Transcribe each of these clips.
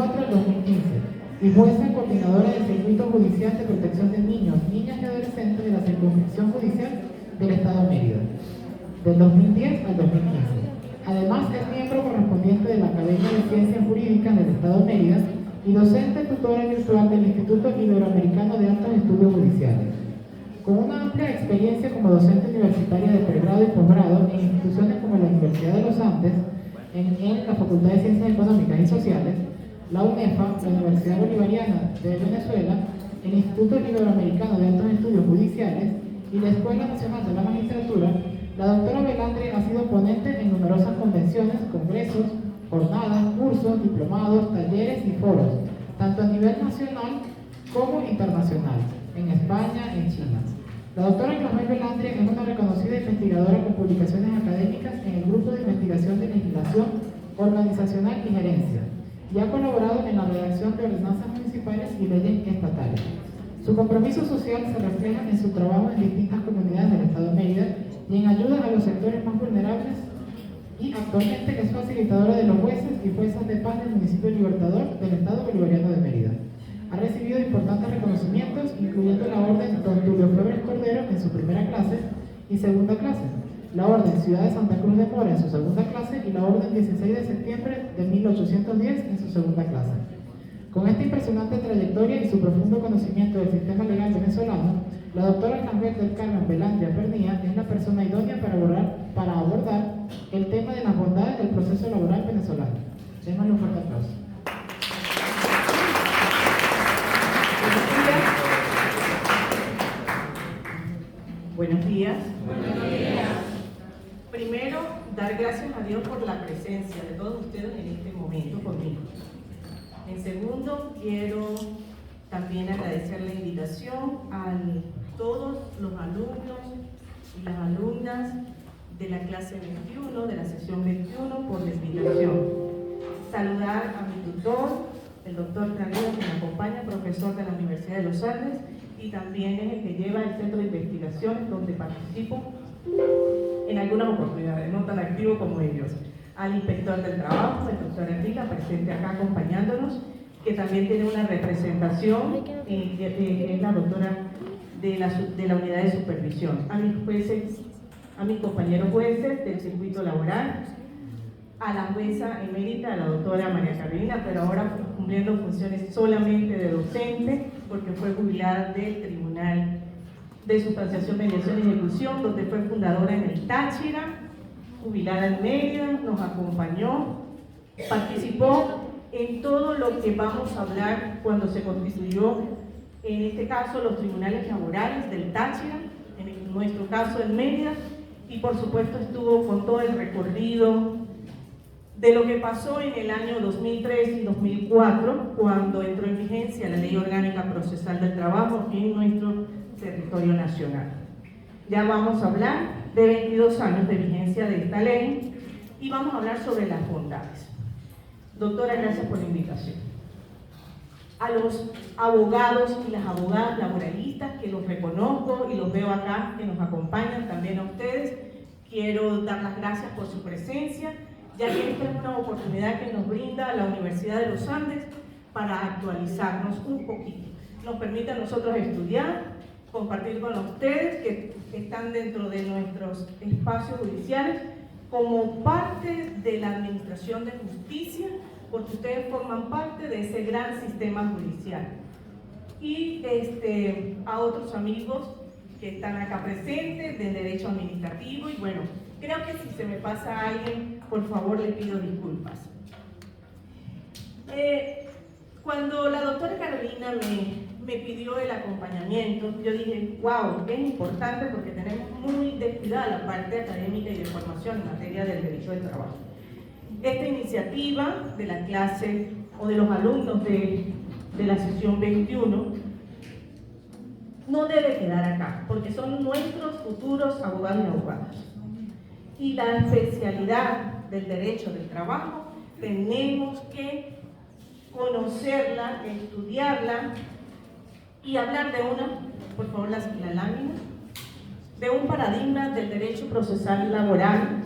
2004 al 2015 y jueza coordinadora del Circuito Judicial de Protección de Niños, Niñas y Adolescentes de la Circunscripción Judicial del Estado de Mérida, del 2010 al 2015. Además, es miembro correspondiente de la Academia de Ciencias Jurídicas del Estado de Mérida y docente tutora virtual del Instituto Iberoamericano de Altos Estudios Judiciales. Con una amplia experiencia como docente universitaria de pregrado y posgrado en instituciones como la Universidad de los Andes, en la Facultad de Ciencias Económicas y Sociales, la UNEFA, la Universidad Bolivariana de Venezuela, el Instituto Iberoamericano de Altos Estudios Judiciales y la Escuela Nacional de la Magistratura, la doctora Velandre ha sido ponente en numerosas convenciones, congresos, jornadas, cursos, diplomados, talleres y foros, tanto a nivel nacional como internacional, en España y en China. La doctora Clamel Velandre es una reconocida investigadora con publicaciones académicas en el Grupo de Investigación de Legislación Organizacional y Gerencia, y ha colaborado en la redacción de ordenanzas municipales y leyes estatales. Su compromiso social se refleja en su trabajo en distintas comunidades del Estado de Mérida y en ayuda a los sectores más vulnerables, y actualmente es facilitadora de los jueces y juezas de paz del municipio Libertador del Estado Bolivariano de Mérida. Ha recibido importantes reconocimientos, incluyendo la Orden Don Tulio Febres Cordero en su primera clase y segunda clase, la Orden Ciudad de Santa Cruz de Mora en su segunda clase y la Orden 16 de septiembre de 1810 en su segunda clase. Con esta impresionante trayectoria y su profundo conocimiento del sistema legal venezolano, la doctora Clamel del Carmen Velandre Pernía es la persona idónea para abordar el tema de las bondades del proceso laboral venezolano. Démosle un fuerte aplauso. Buenos días. Buenos días. Primero, dar gracias a Dios por la presencia de todos ustedes en este momento conmigo. En segundo, quiero también agradecer la invitación a todos los alumnos y las alumnas de la clase 21, de la sesión 21, por la invitación. Saludar a mi tutor, el doctor Carrillo, que me acompaña, profesor de la Universidad de los Andes, y también es el que lleva el centro de investigaciones donde participo en algunas oportunidades, no tan activo como ellos. Al inspector del trabajo, el doctor Enrique, presente acá acompañándonos, que también tiene una representación, es la doctora de la unidad de supervisión. A mis jueces, a mis compañeros jueces del circuito laboral, a la jueza emérita, a la doctora María Carolina, pero ahora cumpliendo funciones solamente de docente, porque fue jubilada del Tribunal de Sustanciación, Mediación y Ejecución, donde fue fundadora en el Táchira, jubilada en Mérida, nos acompañó, participó en todo lo que vamos a hablar cuando se constituyó, en este caso, los tribunales laborales del Táchira, en nuestro caso en Mérida, y por supuesto estuvo con todo el recorrido de lo que pasó en el año 2003 y 2004, cuando entró en vigencia la Ley Orgánica Procesal del Trabajo en nuestro territorio nacional. Ya vamos a hablar de 22 años de vigencia de esta ley y vamos a hablar sobre las bondades. Doctora, gracias por la invitación. A los abogados y las abogadas laboralistas, que los reconozco y los veo acá, que nos acompañan, también a ustedes, quiero dar las gracias por su presencia, ya que esta es una oportunidad que nos brinda la Universidad de los Andes para actualizarnos un poquito. Nos permite a nosotros estudiar, compartir con ustedes que están dentro de nuestros espacios judiciales como parte de la administración de justicia, porque ustedes forman parte de ese gran sistema judicial. Y a otros amigos que están acá presentes de Derecho Administrativo, y bueno, creo que si se me pasa a alguien, por favor le pido disculpas. Cuando la doctora Carolina me pidió el acompañamiento, yo dije, wow, es importante porque tenemos muy descuidada la parte académica y de formación en materia del derecho del trabajo. Esta iniciativa de la clase o de los alumnos de la sesión 21 no debe quedar acá, porque son nuestros futuros abogados y abogadas. Y la especialidad del derecho del trabajo tenemos que conocerla, estudiarla y hablar de por favor la lámina, de un paradigma del derecho procesal laboral,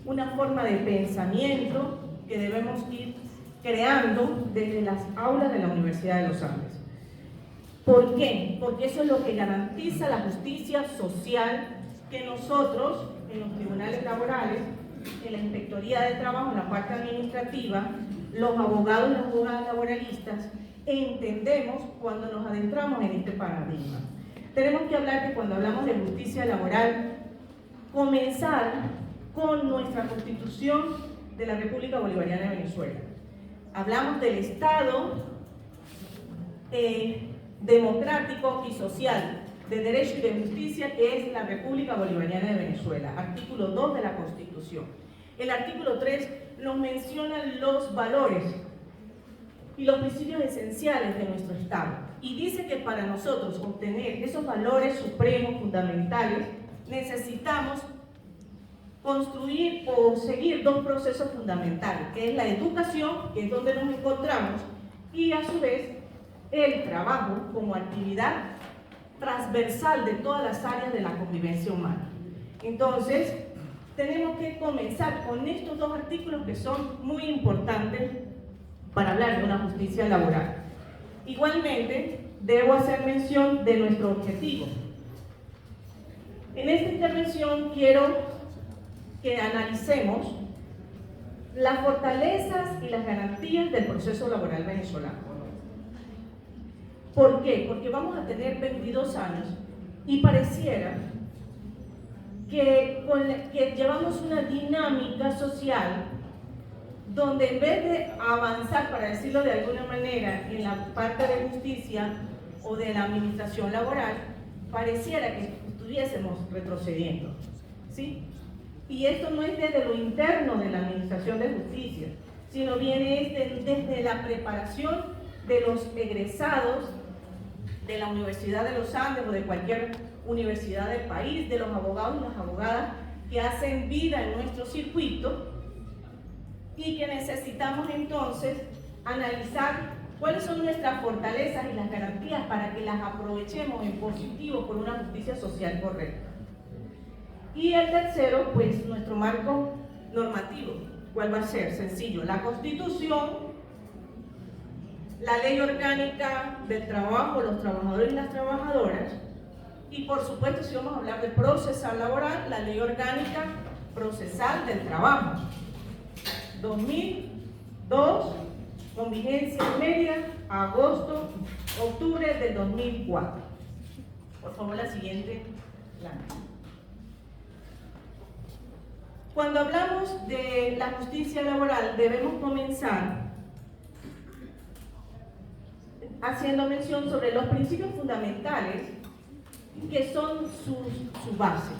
una forma de pensamiento que debemos ir creando desde las aulas de la Universidad de los Andes. ¿Por qué? Porque eso es lo que garantiza la justicia social que nosotros, en los tribunales laborales, en la Inspectoría de Trabajo, en la parte administrativa, los abogados y las abogadas laboralistas, entendemos cuando nos adentramos en este paradigma. Tenemos que hablar que cuando hablamos de justicia laboral, comenzar con nuestra Constitución de la República Bolivariana de Venezuela. Hablamos del Estado democrático y social, de derecho y de justicia, que es la República Bolivariana de Venezuela, artículo 2 de la Constitución. El artículo 3 nos menciona los valores y los principios esenciales de nuestro Estado, y dice que para nosotros obtener esos valores supremos, fundamentales, necesitamos construir o seguir dos procesos fundamentales, que es la educación, que es donde nos encontramos, y a su vez el trabajo como actividad transversal de todas las áreas de la convivencia humana. Entonces, tenemos que comenzar con estos dos artículos que son muy importantes para hablar de una justicia laboral. Igualmente, debo hacer mención de nuestro objetivo. En esta intervención quiero que analicemos las fortalezas y las garantías del proceso laboral venezolano. ¿Por qué? Porque vamos a tener 22 años y pareciera que llevamos una dinámica social donde en vez de avanzar, para decirlo de alguna manera, en la parte de justicia o de la administración laboral, pareciera que estuviésemos retrocediendo, ¿sí? Y esto no es desde lo interno de la administración de justicia, sino viene desde la preparación de los egresados de la Universidad de los Andes o de cualquier universidad del país, de los abogados y las abogadas que hacen vida en nuestro circuito, y que necesitamos entonces analizar cuáles son nuestras fortalezas y las garantías para que las aprovechemos en positivo por una justicia social correcta. Y el tercero, pues nuestro marco normativo. ¿Cuál va a ser? Sencillo: la Constitución, la Ley Orgánica del Trabajo, los trabajadores y las trabajadoras, y por supuesto, si vamos a hablar de procesal laboral, la Ley Orgánica Procesal del Trabajo 2002, con vigencia media octubre del 2004. Por favor, la siguiente lámina. Cuando hablamos de la justicia laboral, debemos comenzar haciendo mención sobre los principios fundamentales que son su base.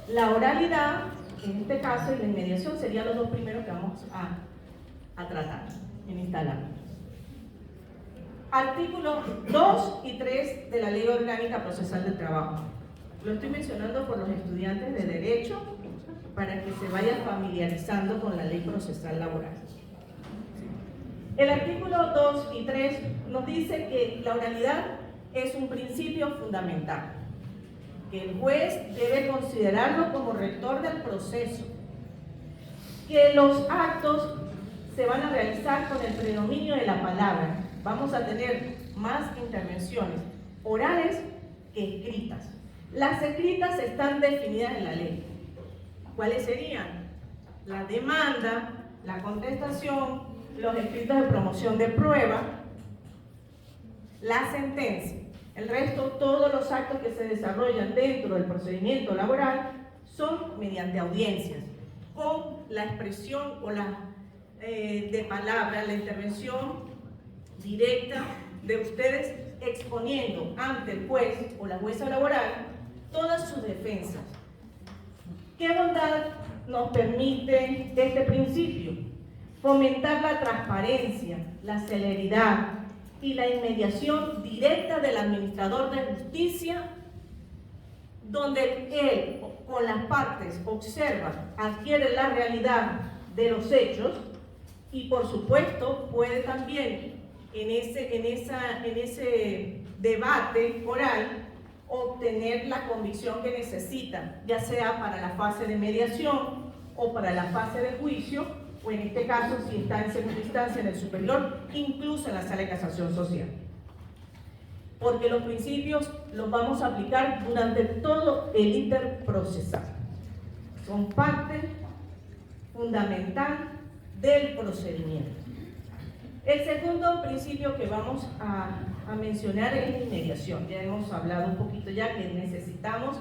La oralidad, en este caso, y la inmediación serían los dos primeros que vamos a tratar en esta lámina. Artículos 2 y 3 de la Ley Orgánica Procesal del Trabajo. Lo estoy mencionando por los estudiantes de Derecho para que se vayan familiarizando con la Ley Procesal Laboral. El artículo 2 y 3 nos dice que la oralidad es un principio fundamental, que el juez debe considerarlo como rector del proceso, que los actos se van a realizar con el predominio de la palabra. Vamos a tener más intervenciones orales que escritas. Las escritas están definidas en la ley. ¿Cuáles serían? La demanda, la contestación, los escritos de promoción de prueba, la sentencia. El resto, todos los actos que se desarrollan dentro del procedimiento laboral son mediante audiencias, con la expresión o la de palabra, la intervención directa de ustedes exponiendo ante el juez o la jueza laboral todas sus defensas. ¿Qué bondad nos permite este principio? Fomentar la transparencia, la celeridad y la inmediación directa del administrador de justicia, donde él con las partes observa, adquiere la realidad de los hechos y por supuesto puede también en ese debate oral obtener la convicción que necesita, ya sea para la fase de mediación o para la fase de juicio, o en este caso, si está en segunda instancia, en el superior, incluso en la sala de casación social. Porque los principios los vamos a aplicar durante todo el interprocesal. Son parte fundamental del procedimiento. El segundo principio que vamos a mencionar es la inmediación. Ya hemos hablado un poquito ya que necesitamos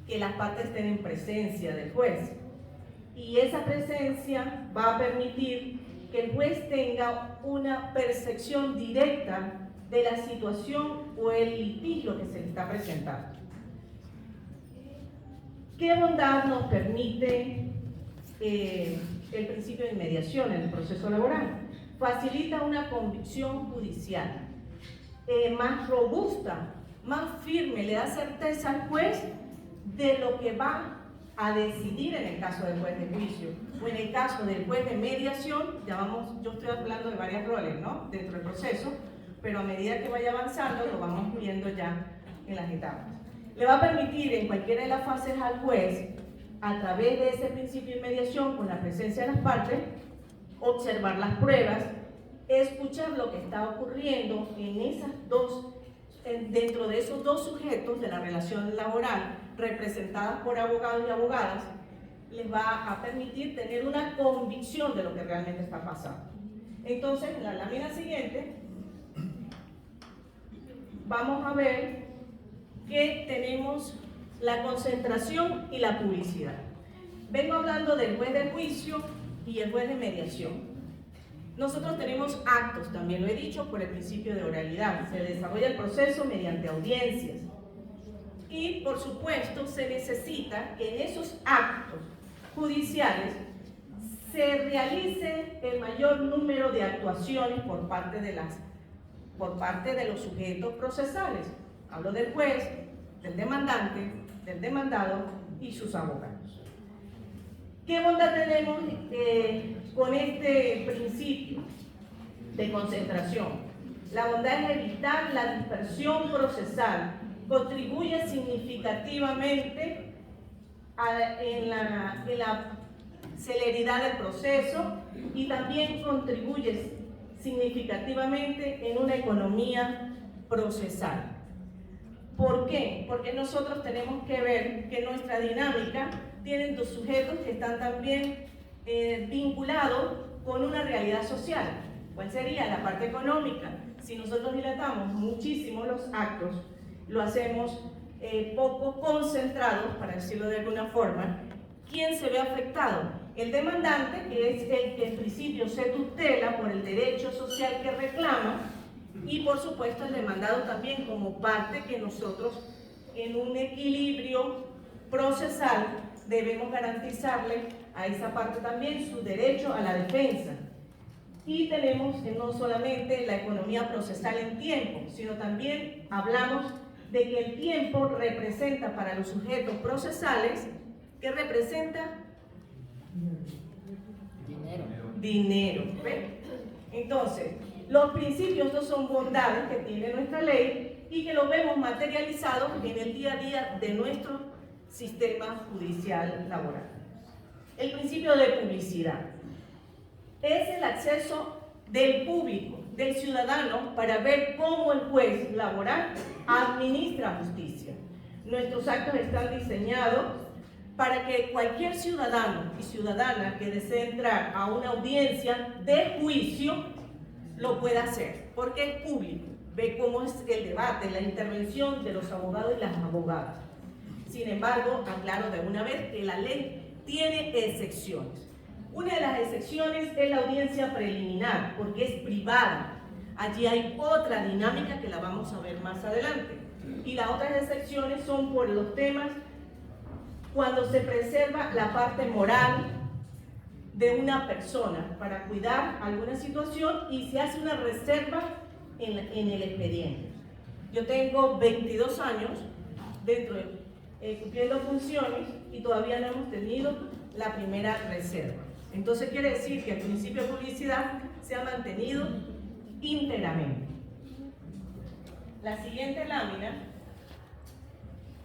que las partes estén en presencia del juez. Y esa presencia va a permitir que el juez tenga una percepción directa de la situación o el litigio que se le está presentando. ¿Qué bondad nos permite el principio de inmediación en el proceso laboral? Facilita una convicción judicial más robusta, más firme, le da certeza al juez de lo que va a decidir en el caso del juez de juicio o en el caso del juez de mediación. Yo estoy hablando de varios roles, ¿no?, dentro del proceso, pero a medida que vaya avanzando lo vamos viendo ya en las etapas. Le va a permitir en cualquiera de las fases al juez, a través de ese principio de mediación, con la presencia de las partes, observar las pruebas, escuchar lo que está ocurriendo dentro de esos dos sujetos de la relación laboral, representadas por abogados y abogadas, les va a permitir tener una convicción de lo que realmente está pasando. Entonces, en la lámina siguiente, vamos a ver que tenemos la concentración y la publicidad. Vengo hablando del juez de juicio y el juez de mediación. Nosotros tenemos actos, también lo he dicho, por el principio de oralidad. Se desarrolla el proceso mediante audiencias. Y, por supuesto, se necesita que en esos actos judiciales se realice el mayor número de actuaciones por parte de los sujetos procesales. Hablo del juez, del demandante, del demandado y sus abogados. ¿Qué bondad tenemos con este principio de concentración? La bondad es evitar la dispersión procesal, contribuye significativamente en la celeridad del proceso y también contribuye significativamente en una economía procesal. ¿Por qué? Porque nosotros tenemos que ver que nuestra dinámica tiene dos sujetos que están también vinculados con una realidad social. ¿Cuál sería? La parte económica. Si nosotros dilatamos muchísimo los actos, lo hacemos poco concentrados, para decirlo de alguna forma, ¿quién se ve afectado? El demandante, que es el que en principio se tutela por el derecho social que reclama, y por supuesto el demandado también como parte que nosotros en un equilibrio procesal debemos garantizarle a esa parte también su derecho a la defensa. Y tenemos no solamente la economía procesal en tiempo, sino también hablamos de que el tiempo representa para los sujetos procesales, ¿qué representa? Dinero. ¿Ve? Entonces, los principios no son bondades que tiene nuestra ley y que los vemos materializados en el día a día de nuestro sistema judicial laboral. El principio de publicidad es el acceso del público, del ciudadano, para ver cómo el juez laboral administra justicia. Nuestros actos están diseñados para que cualquier ciudadano y ciudadana que desee entrar a una audiencia de juicio lo pueda hacer, porque es público, ve cómo es el debate, la intervención de los abogados y las abogadas. Sin embargo, aclaro de una vez que la ley tiene excepciones. Una de las excepciones es la audiencia preliminar, porque es privada. Allí hay otra dinámica que la vamos a ver más adelante. Y las otras excepciones son por los temas cuando se preserva la parte moral de una persona para cuidar alguna situación y se hace una reserva en el expediente. Yo tengo 22 años cumpliendo funciones y todavía no hemos tenido la primera reserva. Entonces quiere decir que el principio de publicidad se ha mantenido íntegramente. La siguiente lámina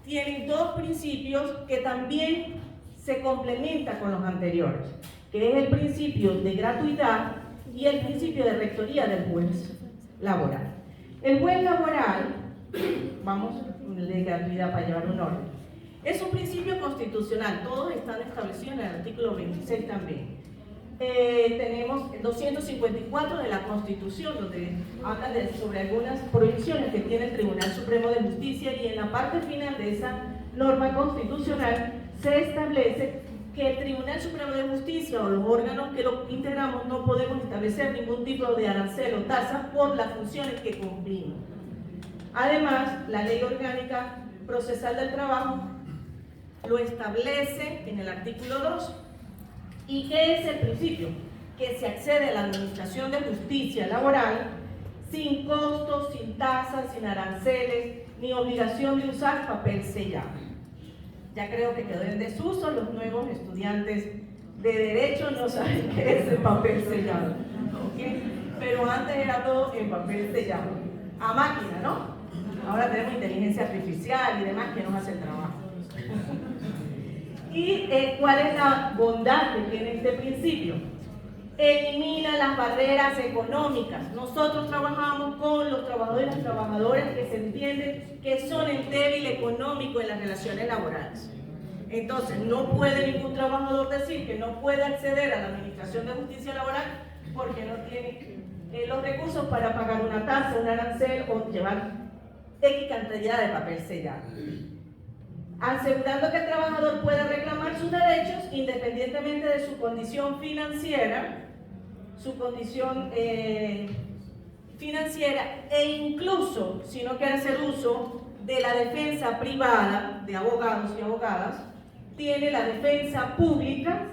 tiene dos principios que también se complementan con los anteriores, que es el principio de gratuidad y el principio de rectoría del juez laboral. El juez laboral, vamos de gratuidad para llevar un orden, es un principio constitucional, todos están establecidos en el artículo 26 también. Tenemos el 254 de la Constitución, donde habla sobre algunas prohibiciones que tiene el Tribunal Supremo de Justicia, y en la parte final de esa norma constitucional se establece que el Tribunal Supremo de Justicia o los órganos que lo integramos no podemos establecer ningún tipo de arancel o tasa por las funciones que cumplimos. Además, la Ley Orgánica Procesal del Trabajo lo establece en el artículo 2. ¿Y qué es el principio? Que se accede a la administración de justicia laboral sin costos, sin tasas, sin aranceles, ni obligación de usar papel sellado. Ya creo que quedó en desuso, los nuevos estudiantes de Derecho no saben qué es el papel sellado, ¿okay? Pero antes era todo en papel sellado, a máquina, ¿no? Ahora tenemos inteligencia artificial y demás que nos hace el trabajo. ¿Y cuál es la bondad que tiene este principio? Elimina las barreras económicas. Nosotros trabajamos con los trabajadores y las trabajadoras que se entienden que son en débil económico en las relaciones laborales. Entonces, no puede ningún trabajador decir que no puede acceder a la administración de justicia laboral porque no tiene los recursos para pagar una tasa, un arancel o llevar X cantidad de papel sellado. Asegurando que el trabajador pueda reclamar sus derechos independientemente de su condición financiera, e incluso si no quiere hacer uso de la defensa privada de abogados y abogadas, tiene la defensa pública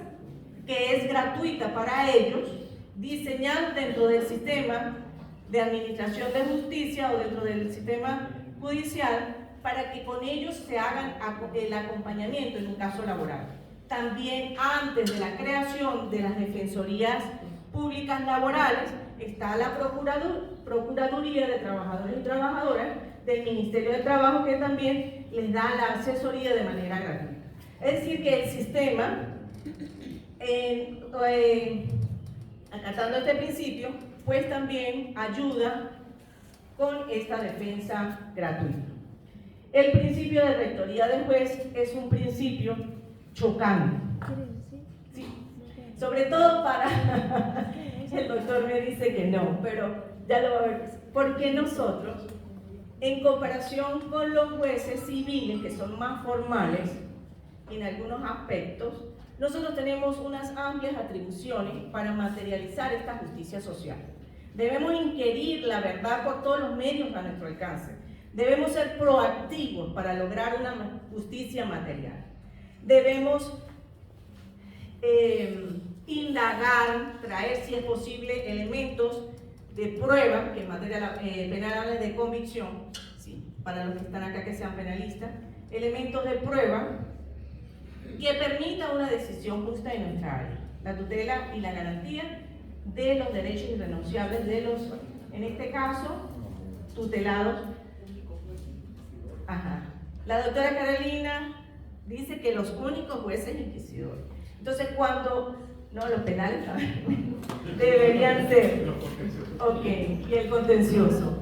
que es gratuita para ellos, diseñada dentro del sistema de administración de justicia o dentro del sistema judicial, para que con ellos se hagan el acompañamiento en un caso laboral. También antes de la creación de las defensorías públicas laborales está la Procuraduría de Trabajadores y Trabajadoras del Ministerio de Trabajo, que también les da la asesoría de manera gratuita. Es decir, que el sistema, acatando este principio, pues también ayuda con esta defensa gratuita. El principio de rectoría del juez es un principio chocante, sí, sobre todo para, el doctor me dice que no, pero ya lo va a ver, porque nosotros, en comparación con los jueces civiles, que son más formales en algunos aspectos, nosotros tenemos unas amplias atribuciones para materializar esta justicia social. Debemos inquirir la verdad por todos los medios a nuestro alcance. Debemos ser proactivos para lograr una justicia material. Debemos indagar, traer, si es posible, elementos de prueba, que en materia penal habla de convicción, ¿sí? Para los que están acá que sean penalistas, elementos de prueba que permitan una decisión justa en nuestra área, la tutela y la garantía de los derechos irrenunciables de los, en este caso, tutelados. Ajá. La doctora Carolina dice que los únicos jueces inquisidores. Entonces, cuando, no, los penales deberían ser, ok, y el contencioso.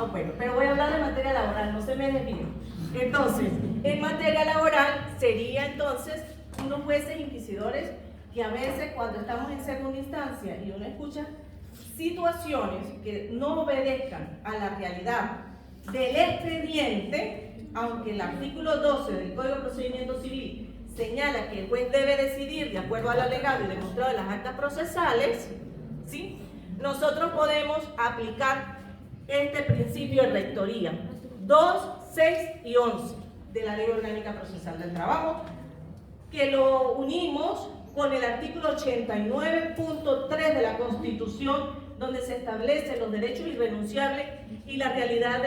Oh, bueno, pero voy a hablar de materia laboral, no se me desvíen. Entonces, en materia laboral sería entonces unos jueces inquisidores que a veces cuando estamos en segunda instancia y uno escucha situaciones que no obedezcan a la realidad del expediente, aunque el artículo 12 del Código de Procedimiento Civil señala que el juez debe decidir de acuerdo al alegado y demostrado en las actas procesales, ¿sí? Nosotros podemos aplicar este principio de rectoría 2, 6 y 11 de la Ley Orgánica Procesal del Trabajo, que lo unimos con el artículo 89.3 de la Constitución, donde se establecen los derechos irrenunciables y la realidad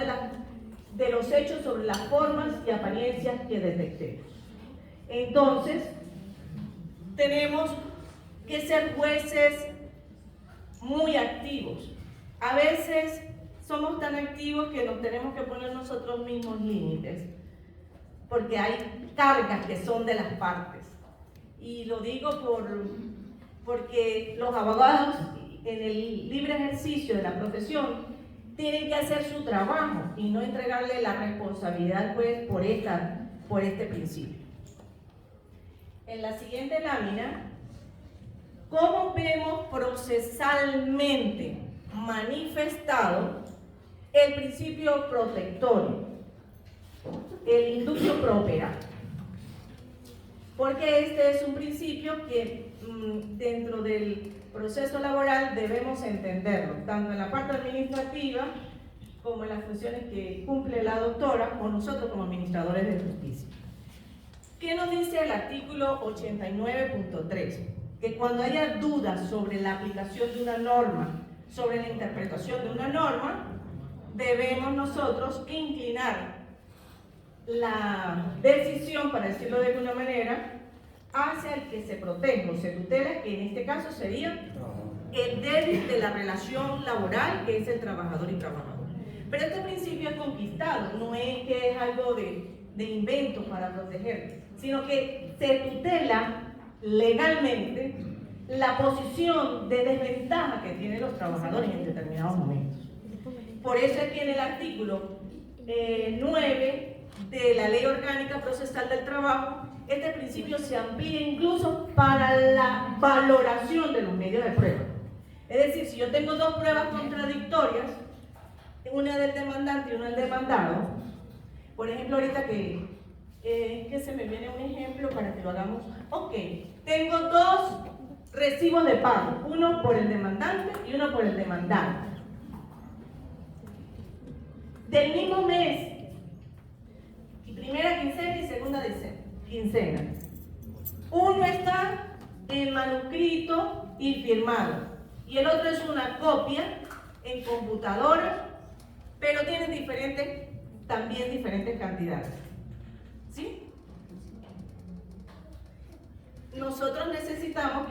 de los hechos sobre las formas y apariencias que detectemos. Entonces, tenemos que ser jueces muy activos. A veces somos tan activos que nos tenemos que poner nosotros mismos límites, porque hay cargas que son de las partes. Y lo digo porque los abogados en el libre ejercicio de la profesión tienen que hacer su trabajo y no entregarle la responsabilidad al juez por este principio. En la siguiente lámina, ¿cómo vemos procesalmente manifestado el principio protectorio, el indubio pro operato? Porque este es un principio que dentro del proceso laboral debemos entenderlo, tanto en la parte administrativa como en las funciones que cumple la doctora o nosotros como administradores de justicia. ¿Qué nos dice el artículo 89.3? Que cuando haya dudas sobre la aplicación de una norma, sobre la interpretación de una norma, debemos nosotros inclinar la decisión, para decirlo de alguna manera, hacia el que se protege o se tutela, que en este caso sería el débil de la relación laboral, que es el trabajador y trabajador. Pero este principio es conquistado, no es que es algo de invento para proteger, sino que se tutela legalmente la posición de desventaja que tienen los trabajadores en determinados momentos. Por eso es que en el artículo 9 de la Ley Orgánica Procesal del Trabajo, este principio se amplía incluso para la valoración de los medios de prueba. Es decir, si yo tengo dos pruebas contradictorias, una del demandante y una del demandado, por ejemplo, ahorita que se me viene un ejemplo para que lo hagamos. Ok, tengo dos recibos de pago, uno por el demandante y uno por el demandado, del mismo mes, primera quincena y segunda quincena. Uno está en manuscrito y firmado, y el otro es una copia en computadora, pero tienen también diferentes cantidades. ¿Sí? Nosotros necesitamos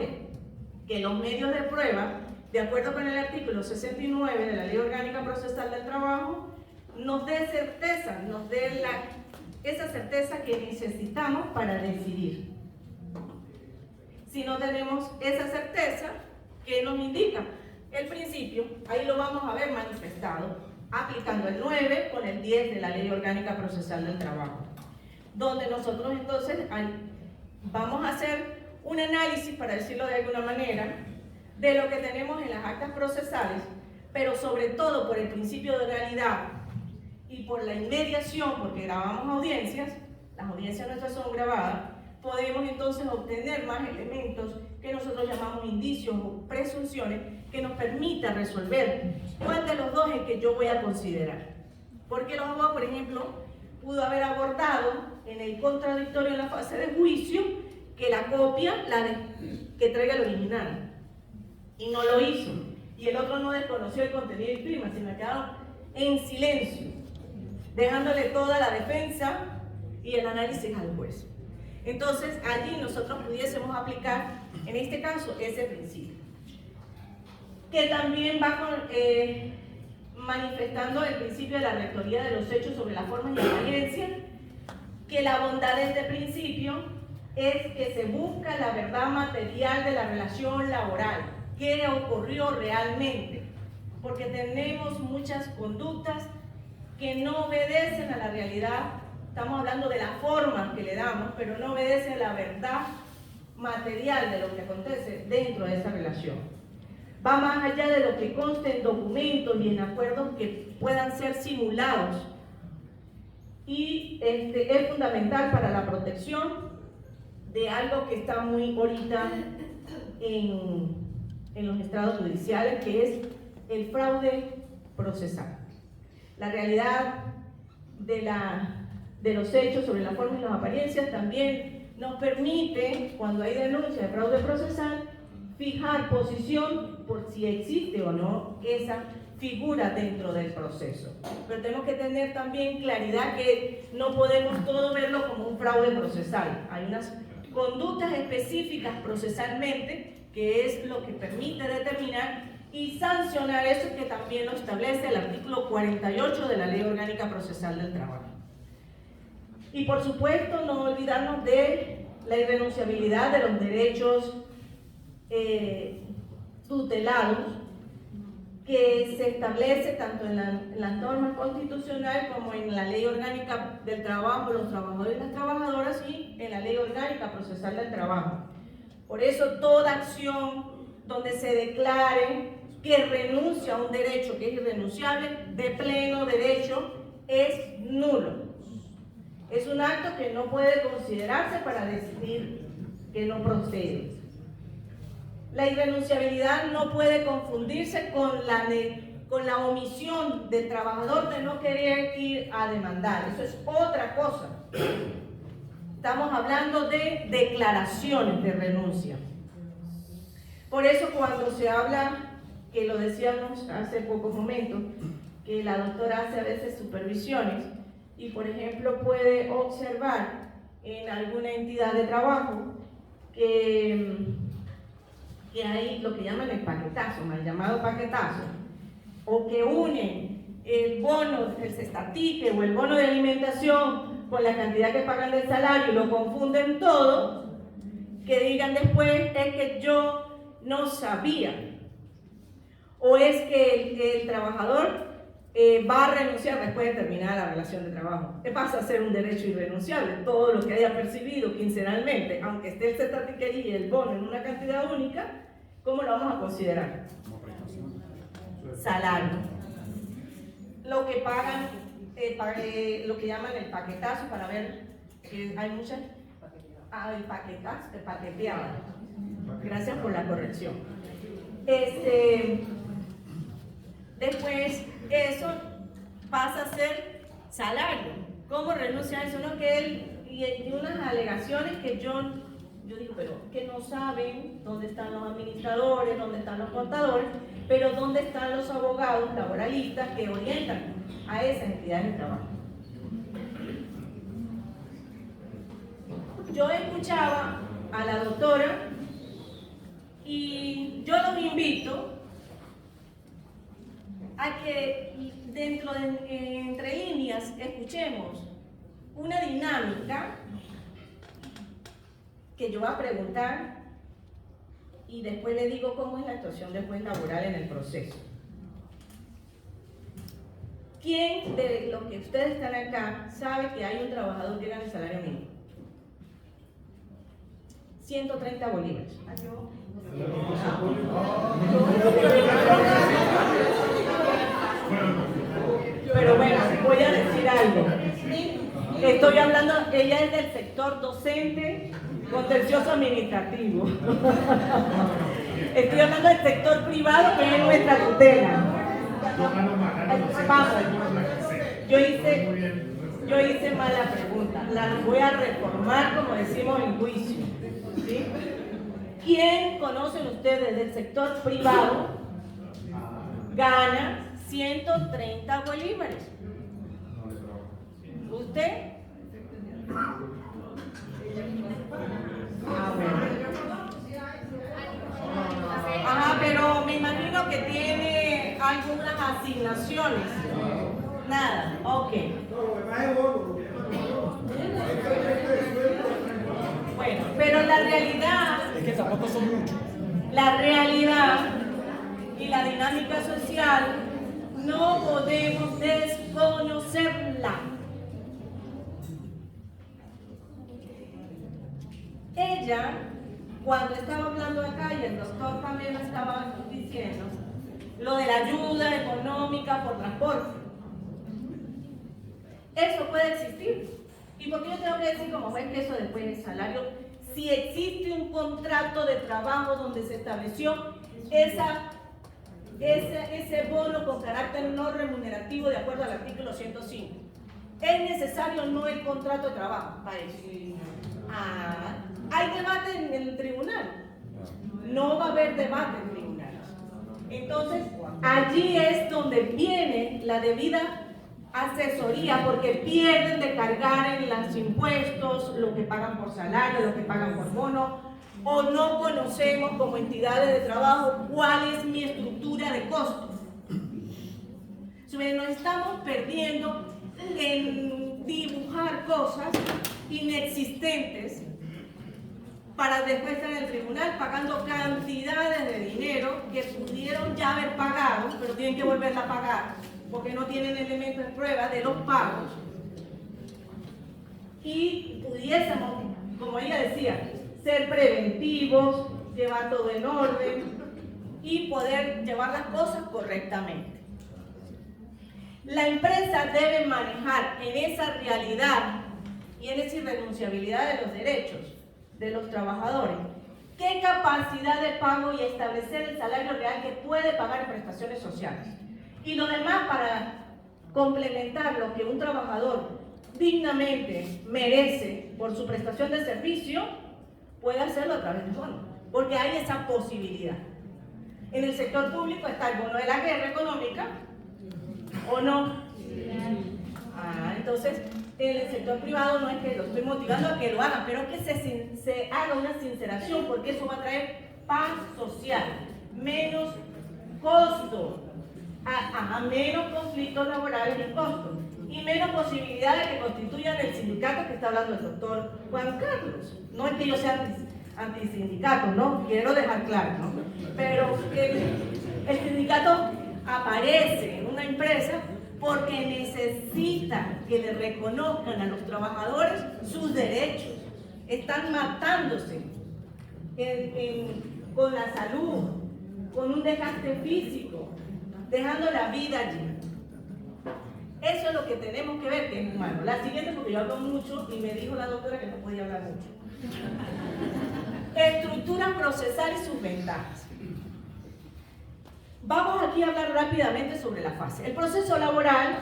que los medios de prueba, de acuerdo con el artículo 69 de la Ley Orgánica Procesal del Trabajo, nos dé certeza, nos dé esa certeza que necesitamos para decidir. Si no tenemos esa certeza, ¿qué nos indica? El principio, ahí lo vamos a ver manifestado, aplicando el 9 con el 10 de la Ley Orgánica Procesal del Trabajo, donde nosotros entonces vamos a hacer un análisis, para decirlo de alguna manera, de lo que tenemos en las actas procesales, pero sobre todo por el principio de oralidad y por la inmediación, porque grabamos audiencias, las audiencias nuestras son grabadas, podemos entonces obtener más elementos que nosotros llamamos indicios o presunciones que nos permita resolver cuál de los dos es que yo voy a considerar. Porque los abogados, por ejemplo, pudo haber abordado en el contradictorio en la fase de juicio que la copia, que traiga el original, y no lo hizo. Y el otro no desconoció el contenido y firma, sino quedaron en silencio, dejándole toda la defensa y el análisis al juez. Entonces, allí nosotros pudiésemos aplicar, en este caso, ese principio, que también va manifestando el principio de la rectoría de los hechos sobre las formas y apariencias, que la bondad de este principio es que se busca la verdad material de la relación laboral, qué ocurrió realmente, porque tenemos muchas conductas que no obedecen a la realidad. Estamos hablando de la forma que le damos, pero no obedece a la verdad material de lo que acontece dentro de esa relación. Va más allá de lo que conste en documentos y en acuerdos que puedan ser simulados, y es fundamental para la protección de algo que está muy ahorita en los estrados judiciales, que es el fraude procesal. La realidad de los hechos sobre la forma y las apariencias también nos permite, cuando hay denuncia de fraude procesal, fijar posición por si existe o no esa figura dentro del proceso. Pero tenemos que tener también claridad que no podemos todo verlo como un fraude procesal. Hay unas conductas específicas procesalmente que es lo que permite determinar y sancionar eso, que también lo establece el artículo 48 de la Ley Orgánica Procesal del Trabajo. Y por supuesto no olvidarnos de la irrenunciabilidad de los derechos tutelados que se establece tanto en la norma constitucional como en la ley orgánica del trabajo, los trabajadores y las trabajadoras, y en la ley orgánica procesal del trabajo. Por eso toda acción donde se declare que renuncia a un derecho que es irrenunciable, de pleno derecho, es nulo. Es un acto que no puede considerarse para decidir que no procede. La irrenunciabilidad no puede confundirse con la omisión del trabajador de no querer ir a demandar. Eso es otra cosa. Estamos hablando de declaraciones de renuncia. Por eso cuando se habla, que lo decíamos hace pocos momentos, que la doctora hace a veces supervisiones y por ejemplo puede observar en alguna entidad de trabajo que hay lo que llaman el paquetazo, mal llamado paquetazo, o que unen el bono, el cestatique o el bono de alimentación con la cantidad que pagan del salario y lo confunden todo, que digan después es que yo no sabía, o es que el trabajador va a renunciar después de terminar la relación de trabajo. Pasa a ser un derecho irrenunciable. Todo lo que haya percibido quincenalmente, aunque esté el cestatique y el bono en una cantidad única, ¿cómo lo vamos a considerar? Salario. Lo que pagan, lo que llaman el paquetazo, para ver que hay muchas. El paquetazo, el paqueteado. Gracias por la corrección. Después, eso pasa a ser salario. ¿Cómo renuncia a eso? No, que él, y unas alegaciones que yo digo, pero que no saben dónde están los administradores, dónde están los contadores, pero dónde están los abogados laboralistas que orientan a esas entidades de trabajo. Yo escuchaba a la doctora y yo los invito a que dentro de entre líneas escuchemos una dinámica que yo voy a preguntar y después le digo cómo es la actuación del juez laboral en el proceso. ¿Quién de los que ustedes están acá sabe que hay un trabajador que gana el salario mínimo? 130 bolívares. Pero bueno, voy a decir algo. Estoy hablando, ella es del sector docente contencioso administrativo. Estoy hablando del sector privado, que es nuestra tutela. Vamos. Yo hice mala pregunta. La voy a reformar como decimos en juicio. ¿Sí? ¿Quién conocen ustedes del sector privado gana 130 bolívares? ¿Usted? Ajá, pero me imagino que tiene algunas asignaciones. Nada, ok. Bueno, pero la realidad, es que tampoco son muchos. La realidad y la dinámica social no podemos desconocerla. Ella, cuando estaba hablando acá y el doctor también lo estaba diciendo, lo de la ayuda económica por transporte, eso puede existir. ¿Y por qué yo tengo que decir como juez que eso después es salario? Si existe un contrato de trabajo donde se estableció ese bono con carácter no remunerativo de acuerdo al artículo 105. ¿Es necesario no el contrato de trabajo para eso? ¿Hay debate en el tribunal? No va a haber debate en tribunales. Entonces, allí es donde viene la debida asesoría, porque pierden de cargar en los impuestos, lo que pagan por salario, lo que pagan por bono, o no conocemos como entidades de trabajo cuál es mi estructura de costos. Nos estamos perdiendo en dibujar cosas inexistentes para después estar en el tribunal pagando cantidades de dinero que pudieron ya haber pagado, pero tienen que volverla a pagar porque no tienen elementos de prueba de los pagos. Y pudiésemos, como ella decía, ser preventivos, llevar todo en orden y poder llevar las cosas correctamente. La empresa debe manejar en esa realidad y en esa irrenunciabilidad de los derechos de los trabajadores qué capacidad de pago y establecer el salario real que puede pagar en prestaciones sociales. Y lo demás para complementar lo que un trabajador dignamente merece por su prestación de servicio, puede hacerlo a través de bono, porque hay esa posibilidad. En el sector público está el bono de la guerra económica, ¿o no? Entonces, en el sector privado no es que lo estoy motivando a que lo hagan, pero que se haga una sinceración, porque eso va a traer paz social, menos costo, menos conflictos laborales y costos, y menos posibilidad de que constituyan el sindicato que está hablando el doctor Juan Carlos. No es que yo sea antisindicato, ¿no? Quiero dejar claro, ¿no? Pero que el sindicato aparece en una empresa porque necesita que le reconozcan a los trabajadores sus derechos. Están matándose con la salud, con un desgaste físico, dejando la vida allí. Eso es lo que tenemos que ver, que es humano. La siguiente, porque yo hablo mucho y me dijo la doctora que no podía hablar mucho. Estructura procesal y sus ventajas. Vamos aquí a hablar rápidamente sobre la fase. El proceso laboral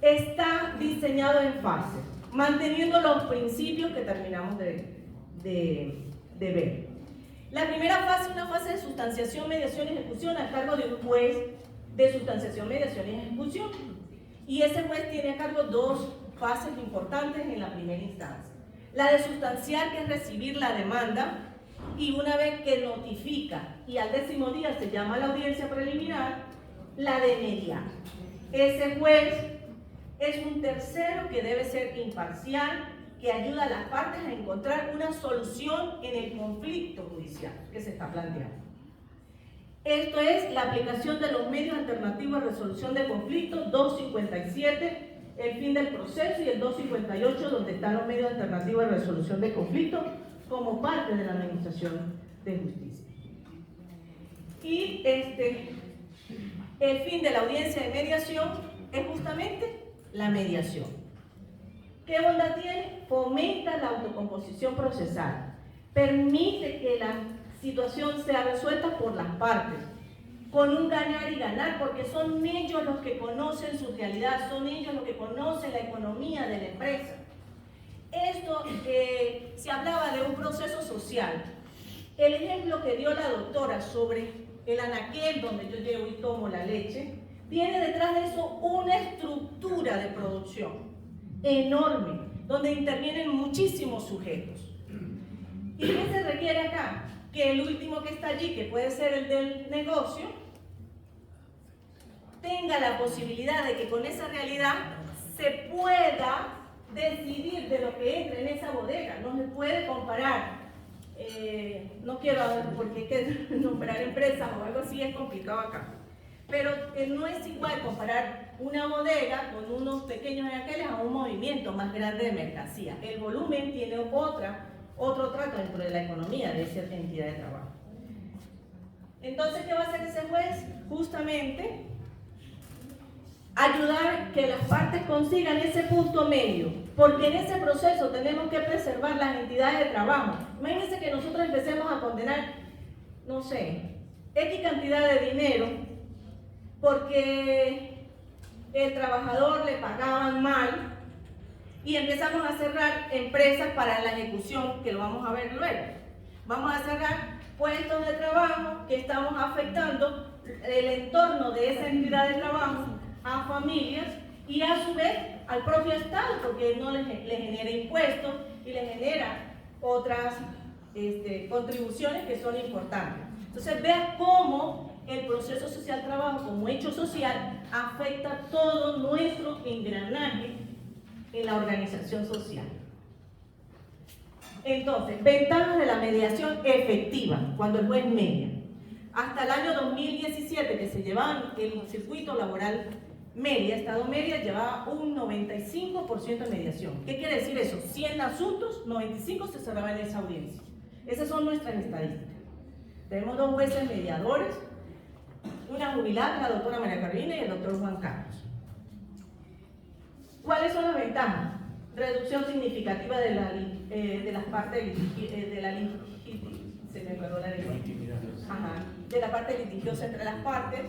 está diseñado en fases, manteniendo los principios que terminamos de ver. La primera fase es una fase de sustanciación, mediación y ejecución a cargo de un juez de sustanciación, mediación y ejecución. Y ese juez tiene a cargo dos fases importantes en la primera instancia. La de sustanciar, que es recibir la demanda, y una vez que notifica y al 10º día se llama a la audiencia preliminar, la de mediar. Ese juez es un tercero que debe ser imparcial, que ayuda a las partes a encontrar una solución en el conflicto judicial que se está planteando. Esto es la aplicación de los medios alternativos de resolución de conflictos, 257, el fin del proceso, y el 258, donde están los medios alternativos de resolución de conflictos como parte de la administración de justicia. Y el fin de la audiencia de mediación es justamente la mediación. ¿Qué bondad tiene? Fomenta la autocomposición procesal, permite que la situación sea resuelta por las partes, con un ganar y ganar, porque son ellos los que conocen su realidad, son ellos los que conocen la economía de la empresa. Esto, se hablaba de un proceso social. El ejemplo que dio la doctora sobre el anaquel donde yo llevo y tomo la leche, tiene detrás de eso una estructura de producción enorme, donde intervienen muchísimos sujetos. ¿Y qué se requiere acá? Que el último que está allí, que puede ser el del negocio, tenga la posibilidad de que con esa realidad se pueda decidir de lo que entra en esa bodega. No se puede comparar, no quiero hablar porque hay que nombrar empresas o algo así, es complicado acá, pero no es igual comparar una bodega con unos pequeños anaqueles a un movimiento más grande de mercancía. El volumen tiene otro trato dentro de la economía de esa entidad de trabajo. Entonces, ¿qué va a hacer ese juez? Justamente ayudar que las partes consigan ese punto medio, porque en ese proceso tenemos que preservar las entidades de trabajo. Imagínense que nosotros empecemos a condenar, no sé, X cantidad de dinero porque el trabajador le pagaban mal y empezamos a cerrar empresas para la ejecución, que lo vamos a ver luego. Vamos a cerrar puestos de trabajo que estamos afectando el entorno de esa entidad de trabajo a familias y a su vez al propio Estado, porque no le genera impuestos y le genera otras contribuciones que son importantes. Entonces vea cómo el proceso social trabajo como hecho social afecta todo nuestro engranaje en la organización social. Entonces, ventajas de la mediación efectiva cuando el juez media. Hasta el año 2017, que se llevaba el circuito laboral media, Estado media, llevaba un 95% de mediación. ¿Qué quiere decir eso? 100 asuntos, 95 se cerraban en esa audiencia. Esas son nuestras estadísticas. Tenemos 2 jueces mediadores, una jubilada, la doctora María Carolina y el doctor Juan Carlos. ¿Cuáles son las ventajas? Reducción significativa de las partes de la parte litigiosa entre las partes,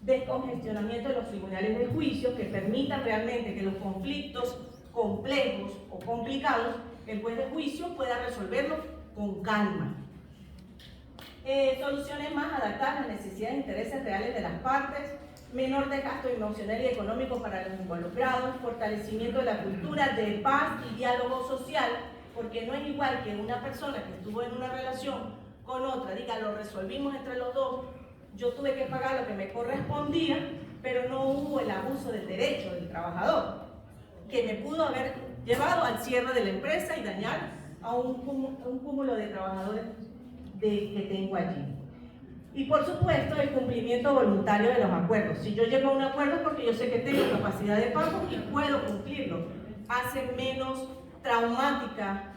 descongestionamiento de los tribunales de juicio que permitan realmente que los conflictos complejos o complicados, el juez de juicio pueda resolverlos con calma. Soluciones más adaptadas a las necesidades e intereses reales de las partes, menor desgasto emocional y económico para los involucrados, fortalecimiento de la cultura de paz y diálogo social, porque no es igual que una persona que estuvo en una relación con otra, diga, lo resolvimos entre los dos, yo tuve que pagar lo que me correspondía, pero no hubo el abuso del derecho del trabajador, que me pudo haber llevado al cierre de la empresa y dañar a un cúmulo de trabajadores que tengo allí. Y por supuesto, el cumplimiento voluntario de los acuerdos. Si yo llego a un acuerdo es porque yo sé que tengo capacidad de pago y puedo cumplirlo. Hace menos traumática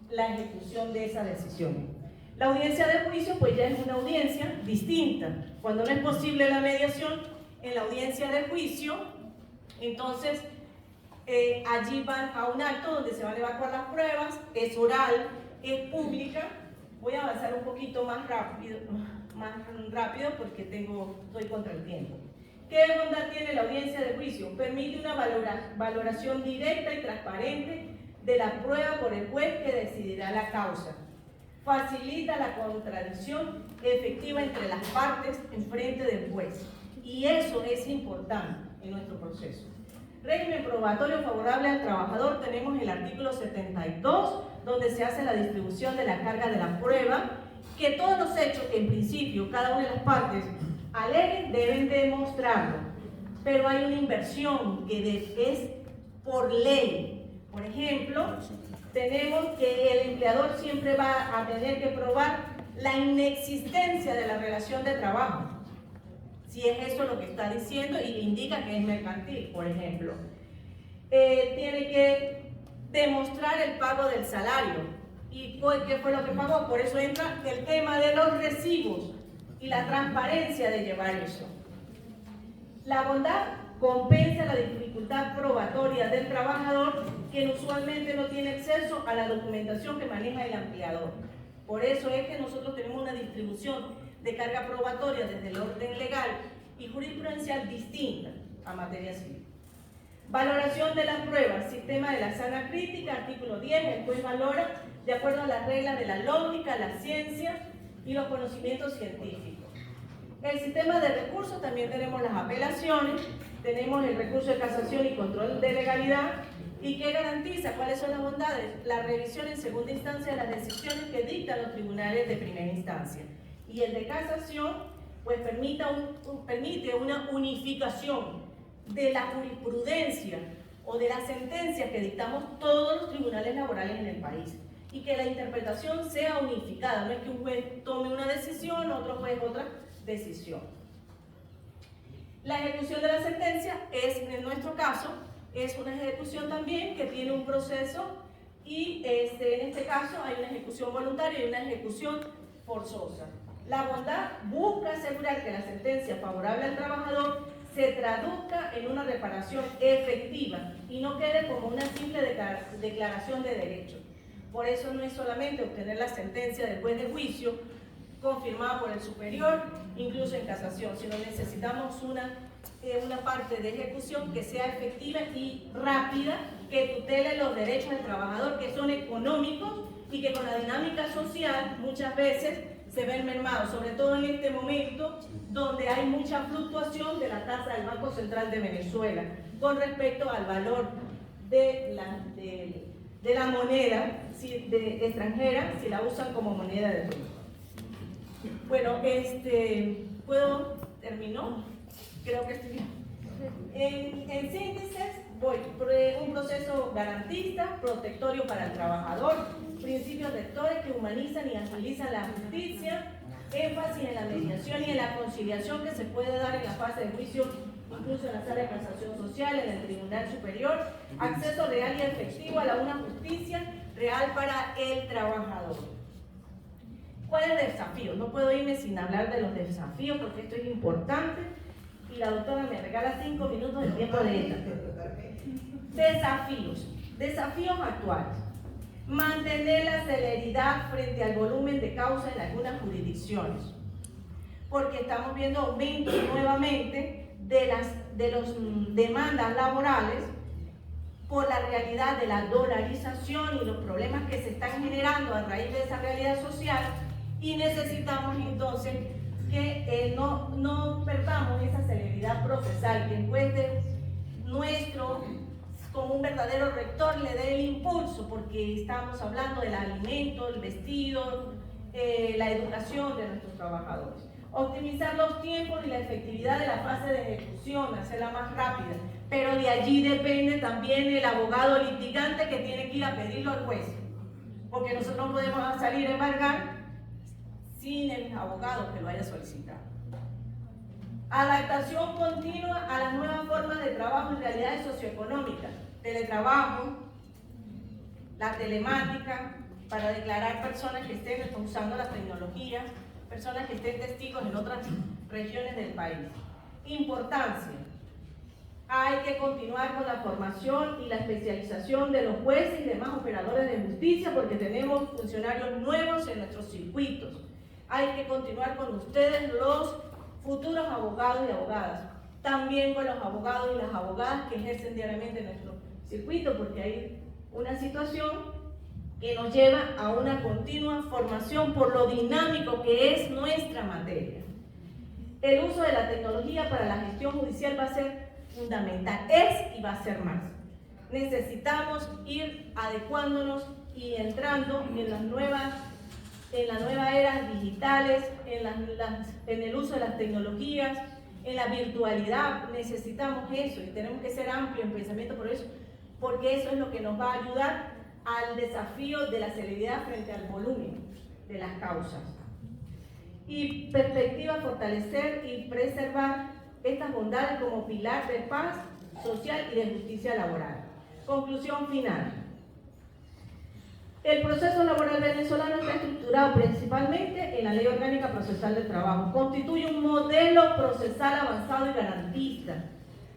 la ejecución de esa decisión. La audiencia de juicio pues ya es una audiencia distinta. Cuando no es posible la mediación en la audiencia de juicio, entonces allí van a un acto donde se van a evacuar las pruebas, es oral, es pública. Voy a avanzar un poquito más rápido porque estoy contra el tiempo. ¿Qué bondad tiene la audiencia de juicio? Permite una valoración directa y transparente de la prueba por el juez que decidirá la causa. Facilita la contradicción efectiva entre las partes en frente del juez. Y eso es importante en nuestro proceso. Régimen probatorio favorable al trabajador, tenemos el artículo 72, donde se hace la distribución de la carga de la prueba, que todos los hechos que en principio cada una de las partes aleguen deben demostrarlo, pero hay una inversión que es por ley. Por ejemplo, tenemos que el empleador siempre va a tener que probar la inexistencia de la relación de trabajo, si es eso lo que está diciendo y indica que es mercantil, por ejemplo. Tiene que demostrar el pago del salario. ¿Y qué fue lo que pagó? Por eso entra el tema de los recibos y la transparencia de llevar eso. La bondad compensa la dificultad probatoria del trabajador, que usualmente no tiene acceso a la documentación que maneja el empleador. Por eso es que nosotros tenemos una distribución de carga probatoria desde el orden legal y jurisprudencial distinta a materia civil. Valoración de las pruebas, sistema de la sana crítica, artículo 10, el juez valora de acuerdo a las reglas de la lógica, la ciencia y los conocimientos científicos. El sistema de recursos, también tenemos las apelaciones, tenemos el recurso de casación y control de legalidad. ¿Y qué garantiza? ¿Cuáles son las bondades? La revisión en segunda instancia de las decisiones que dictan los tribunales de primera instancia. Y el de casación, pues permite una unificación de la jurisprudencia o de las sentencias que dictamos todos los tribunales laborales en el país. Y que la interpretación sea unificada, no es que un juez tome una decisión, otro juez otra decisión. La ejecución de la sentencia es, en nuestro caso, es una ejecución también que tiene un proceso y en este caso hay una ejecución voluntaria y una ejecución forzosa. La bondad busca asegurar que la sentencia favorable al trabajador se traduzca en una reparación efectiva y no quede como una simple declaración de derecho. Por eso no es solamente obtener la sentencia del juez de juicio confirmada por el superior, incluso en casación, sino necesitamos una parte de ejecución que sea efectiva y rápida, que tutele los derechos del trabajador, que son económicos y que con la dinámica social muchas veces se ven mermados, sobre todo en este momento donde hay mucha fluctuación de la tasa del Banco Central de Venezuela con respecto al valor de la moneda extranjera, si la usan como moneda de riesgo. Bueno, ¿puedo? ¿Terminó? Creo que estoy bien. En síntesis, un proceso garantista, protectorio para el trabajador, principios rectores que humanizan y agilizan la justicia, énfasis en la mediación y en la conciliación que se puede dar en la fase de juicio, incluso en la sala de casación social, en el Tribunal Superior, acceso real y efectivo a una justicia real para el trabajador. ¿Cuáles desafíos? No puedo irme sin hablar de los desafíos porque esto es importante y la doctora me regala 5 minutos de tiempo de ella. Desafíos actuales. Mantener la celeridad frente al volumen de causa en algunas jurisdicciones, porque estamos viendo aumentos nuevamente de las demandas laborales por la realidad de la dolarización y los problemas que se están generando a raíz de esa realidad social, y necesitamos entonces que no perdamos esa celeridad procesal, que el juez nuestro, como un verdadero rector, le dé el impulso, porque estamos hablando del alimento, el vestido, la educación de nuestros trabajadores. Optimizar los tiempos y la efectividad de la fase de ejecución, hacerla más rápida, pero de allí depende también el abogado litigante que tiene que ir a pedirlo al juez, porque nosotros no podemos salir a embargar sin el abogado que lo haya solicitado. Adaptación continua a las nuevas formas de trabajo y realidades socioeconómicas, teletrabajo, la telemática, para declarar personas que estén usando las tecnologías, personas que estén testigos en otras regiones del país. Importancia. Hay que continuar con la formación y la especialización de los jueces y demás operadores de justicia, porque tenemos funcionarios nuevos en nuestros circuitos. Hay que continuar con ustedes, los futuros abogados y abogadas, también con los abogados y las abogadas que ejercen diariamente nuestro circuito, porque hay una situación que nos lleva a una continua formación por lo dinámico que es nuestra materia. El uso de la tecnología para la gestión judicial va a ser fundamental, es y va a ser más. Necesitamos ir adecuándonos y entrando en las nuevas eras digitales, en el uso de las tecnologías, en la virtualidad. Necesitamos eso y tenemos que ser amplios en pensamiento por eso, porque eso es lo que nos va a ayudar al desafío de la celeridad frente al volumen de las causas. Y perspectiva, fortalecer y preservar estas bondades como pilar de paz social y de justicia laboral. Conclusión final. El proceso laboral venezolano está estructurado principalmente en la Ley Orgánica Procesal del Trabajo. Constituye un modelo procesal avanzado y garantista.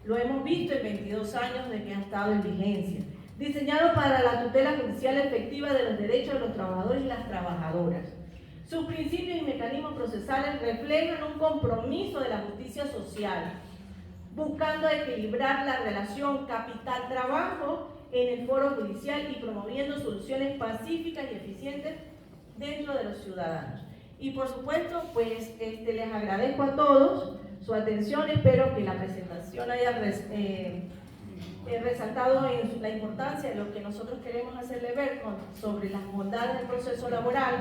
Lo hemos visto en 22 años de que ha estado en vigencia. Diseñado para la tutela judicial efectiva de los derechos de los trabajadores y las trabajadoras. Sus principios y mecanismos procesales reflejan un compromiso de la justicia social, buscando equilibrar la relación capital-trabajo en el foro judicial y promoviendo soluciones pacíficas y eficientes dentro de los ciudadanos. Y por supuesto, pues les agradezco a todos su atención. Espero que la presentación haya resaltado en la importancia de lo que nosotros queremos hacerle ver sobre las bondades del proceso laboral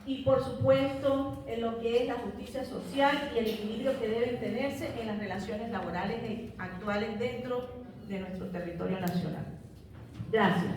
y por supuesto en lo que es la justicia social y el equilibrio que deben tenerse en las relaciones laborales actuales dentro de nuestro territorio nacional. Gracias.